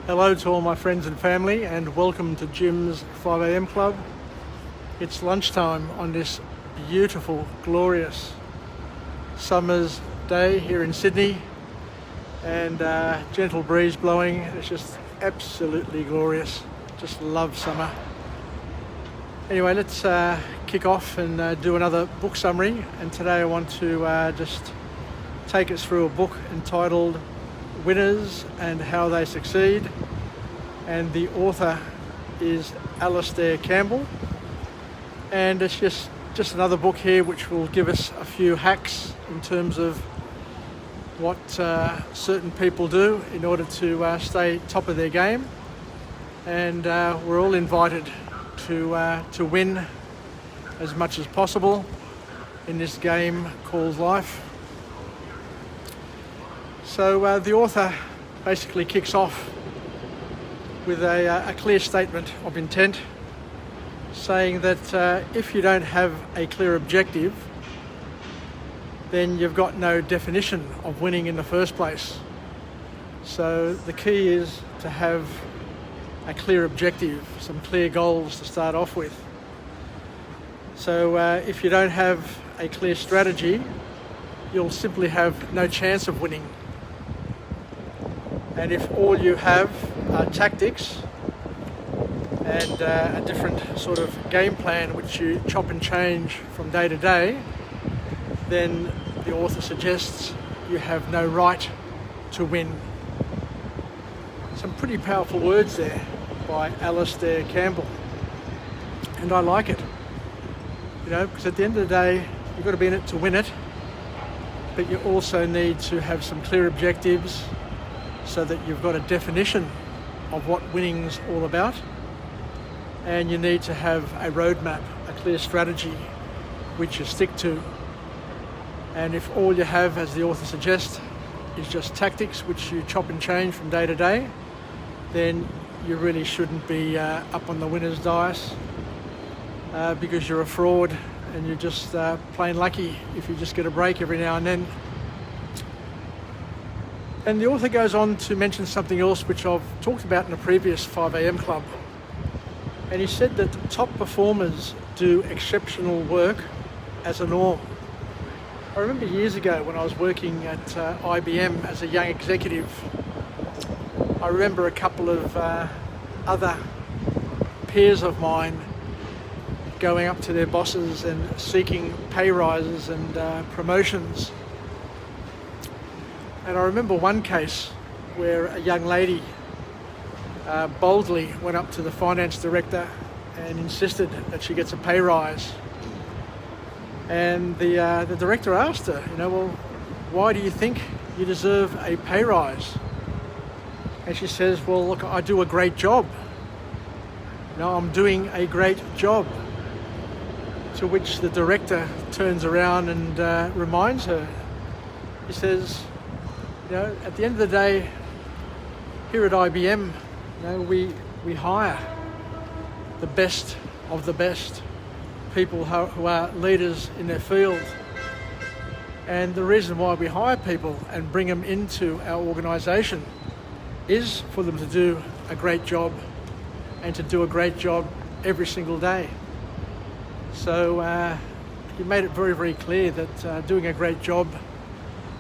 Hello to all my friends and family, and welcome to Jim's 5am Club. It's lunchtime on this beautiful, glorious summer's day here in Sydney, and gentle breeze blowing. It's just absolutely glorious. Just love summer. Anyway, let's kick off and do another book summary. And today I want to just take us through a book entitled Winners and How They Succeed, and the author is Alastair Campbell, and it's just another book here which will give us a few hacks in terms of what certain people do in order to stay top of their game, and we're all invited to win as much as possible in this game called life. So the author basically kicks off with a clear statement of intent, saying that if you don't have a clear objective, then you've got no definition of winning in the first place. So the key is to have a clear objective, some clear goals to start off with. So if you don't have a clear strategy, you'll simply have no chance of winning. And if all you have are tactics and a different sort of game plan which you chop and change from day to day, then the author suggests you have no right to win. Some pretty powerful words there by Alastair Campbell, and I like it, because at the end of the day you've got to be in it to win it, but you also need to have some clear objectives so that you've got a definition of what winning's all about, and you need to have a roadmap, a clear strategy which you stick to. And if all you have, as the author suggests, is just tactics which you chop and change from day to day, then you really shouldn't be up on the winner's dice, because you're a fraud and you're just plain lucky if you just get a break every now and then. And the author goes on to mention something else which I've talked about in a previous 5am Club. And he said that top performers do exceptional work as a norm. I remember years ago when I was working at IBM as a young executive, I remember a couple of other peers of mine going up to their bosses and seeking pay rises and promotions. And I remember one case where a young lady boldly went up to the finance director and insisted that she gets a pay rise. And the director asked her, well, why do you think you deserve a pay rise? And she says, well, look, I do a great job. I'm doing a great job. To which the director turns around and reminds her. He says, at the end of the day, here at IBM, we hire the best of the best people who are leaders in their field. And the reason why we hire people and bring them into our organisation is for them to do a great job, and to do a great job every single day. So he made it very, very clear that doing a great job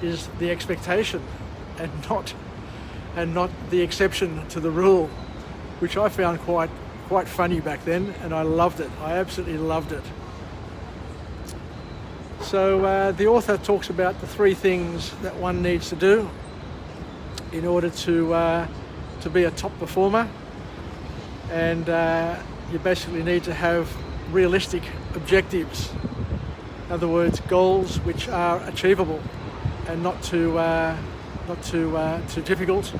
is the expectation and not the exception to the rule, which I found quite funny back then, and I loved it. I absolutely loved it. So the author talks about the three things that one needs to do in order to be a top performer, and you basically need to have realistic objectives. In other words, goals which are achievable and not too difficult,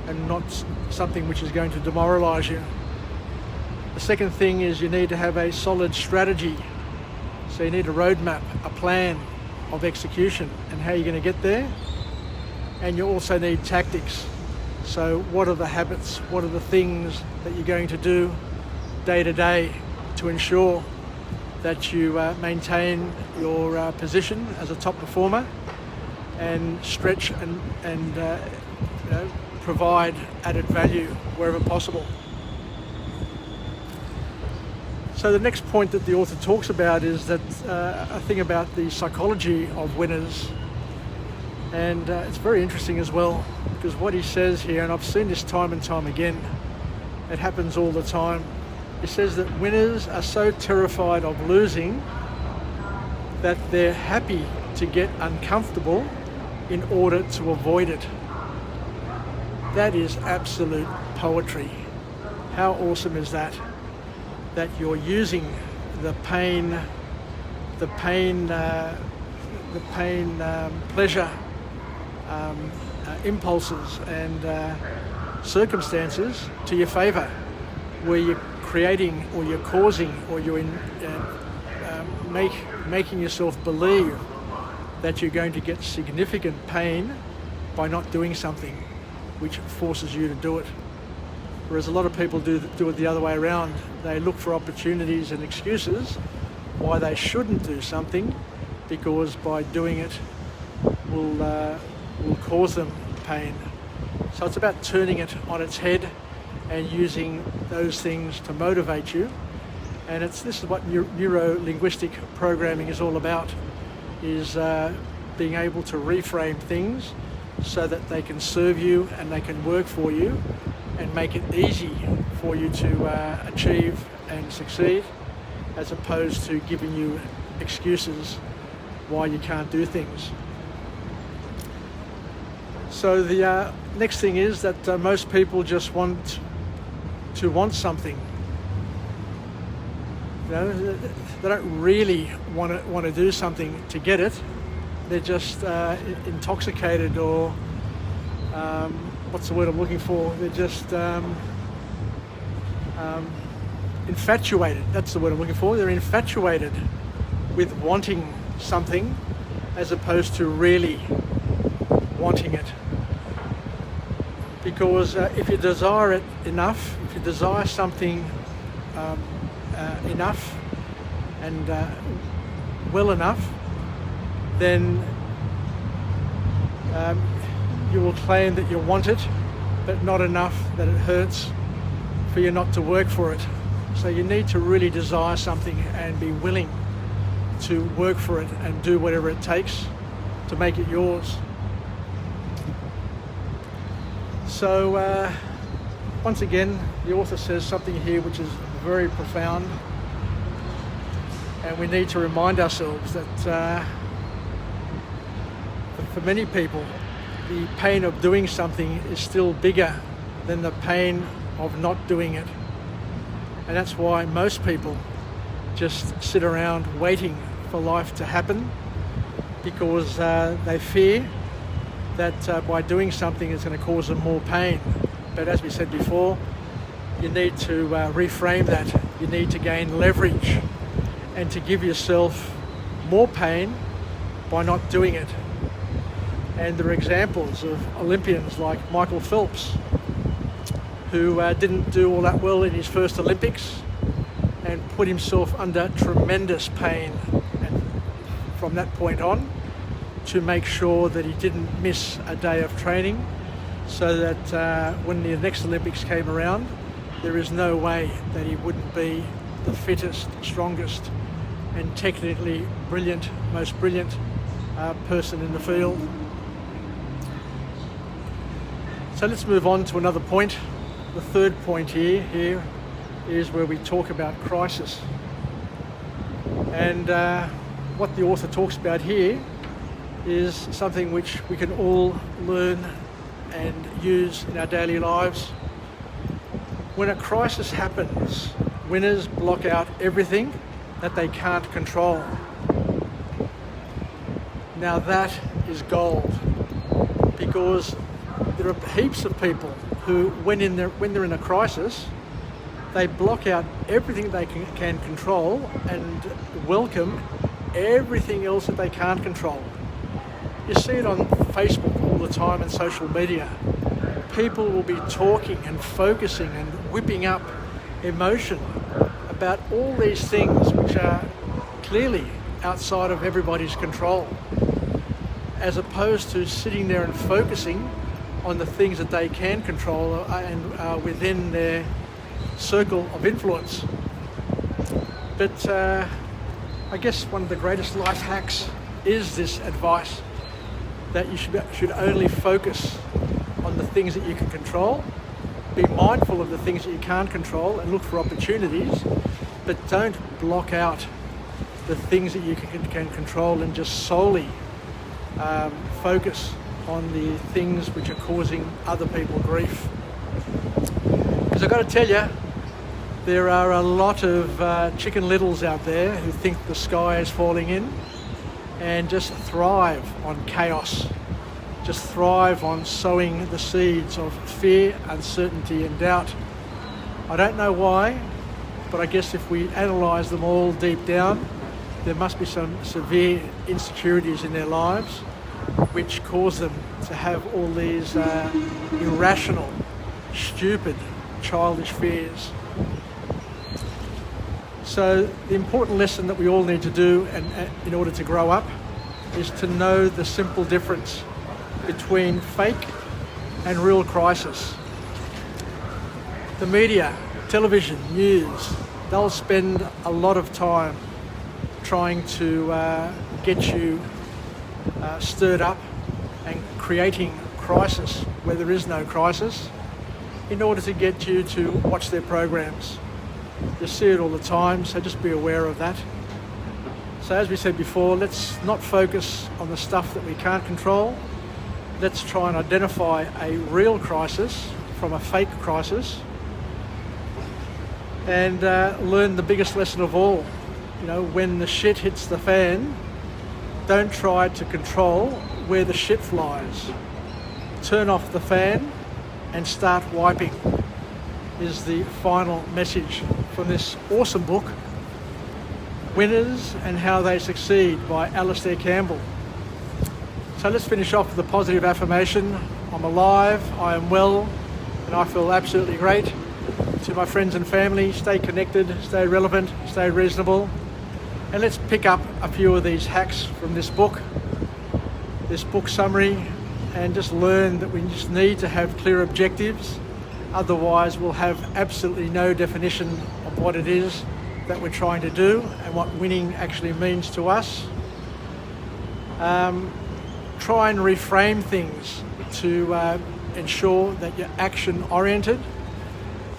and not something which is going to demoralise you. The second thing is you need to have a solid strategy. So you need a roadmap, a plan of execution and how you're going to get there. And you also need tactics. So what are the habits, what are the things that you're going to do day to day to ensure that you maintain your position as a top performer and stretch and provide added value wherever possible. So the next point that the author talks about is that a thing about the psychology of winners, and it's very interesting as well, because what he says here, and I've seen this time and time again, it happens all the time. He says that winners are so terrified of losing that they're happy to get uncomfortable in order to avoid it. That is absolute poetry. How awesome is that? That you're using the pain, pleasure, impulses and circumstances to your favour, where you're creating or you're causing or you're making yourself believe that you're going to get significant pain by not doing something, which forces you to do it. Whereas a lot of people do it the other way around. They look for opportunities and excuses why they shouldn't do something, because by doing it will cause them pain. So it's about turning it on its head and using those things to motivate you. And this is what neuro-linguistic programming is all about, is being able to reframe things so that they can serve you and they can work for you and make it easy for you to achieve and succeed, as opposed to giving you excuses why you can't do things. So the next thing is that most people just want something. You know, they don't really want to do something to get it. They're just intoxicated, or what's the word I'm looking for? They're just infatuated. That's the word I'm looking for. They're infatuated with wanting something as opposed to really wanting it. Because if you desire it enough, if you desire something enough and well enough, then you will claim that you want it, but not enough that it hurts for you not to work for it. So you need to really desire something and be willing to work for it and do whatever it takes to make it yours. So once again, the author says something here which is very profound, and we need to remind ourselves that for many people, the pain of doing something is still bigger than the pain of not doing it. And that's why most people just sit around waiting for life to happen, because they fear that by doing something it's going to cause them more pain. But as we said before, you need to reframe that. You need to gain leverage and to give yourself more pain by not doing it. And there are examples of Olympians like Michael Phelps, who didn't do all that well in his first Olympics and put himself under tremendous pain, and from that point on, to make sure that he didn't miss a day of training, so that when the next Olympics came around, there is no way that he wouldn't be the fittest, strongest and technically brilliant, most brilliant person in the field. So let's move on to another point. The third point here is where we talk about crisis. And what the author talks about here is something which we can all learn and use in our daily lives. When a crisis happens, winners block out everything that they can't control. Now that is gold, because there are heaps of people who, when they're in a crisis, they block out everything they can control and welcome everything else that they can't control. You see it on Facebook all the time and social media. People will be talking and focusing and whipping up emotion about all these things which are clearly outside of everybody's control, as opposed to sitting there and focusing on the things that they can control and are within their circle of influence. But I guess one of the greatest life hacks is this advice that you should only focus on the things that you can control, be mindful of the things that you can't control and look for opportunities, but don't block out the things that you can control and just solely focus on the things which are causing other people grief. Because I've got to tell you, there are a lot of chicken littles out there who think the sky is falling in and just thrive on chaos, just thrive on sowing the seeds of fear, uncertainty and doubt. I don't know why, but I guess if we analyse them all deep down, there must be some severe insecurities in their lives which cause them to have all these irrational, stupid, childish fears. So the important lesson that we all need to do in order to grow up is to know the simple difference between fake and real crisis. The media, television, news, they'll spend a lot of time trying to get you stirred up and creating crisis where there is no crisis in order to get you to watch their programs. You see it all the time, so just be aware of that. So as we said before, let's not focus on the stuff that we can't control. Let's try and identify a real crisis from a fake crisis and learn the biggest lesson of all. You know, when the shit hits the fan, don't try to control where the shit flies. Turn off the fan and start wiping is the final message from this awesome book, Winners and How They Succeed by Alastair Campbell. So let's finish off with a positive affirmation. I'm alive, I am well, and I feel absolutely great. To my friends and family, stay connected, stay relevant, stay reasonable. And let's pick up a few of these hacks from this book summary, and just learn that we just need to have clear objectives. Otherwise, we'll have absolutely no definition of what it is that we're trying to do and what winning actually means to us. Try and reframe things to ensure that you're action-oriented,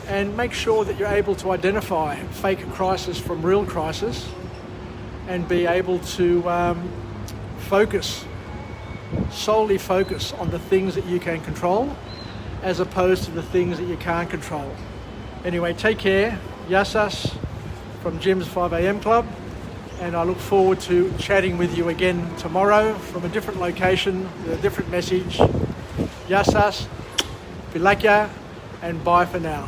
and make sure that you're able to identify fake crisis from real crisis and be able to solely focus on the things that you can control as opposed to the things that you can't control. Anyway, take care. Yassas from Jim's 5am Club, and I look forward to chatting with you again tomorrow from a different location with a different message. Yassas, Vilakya, and bye for now.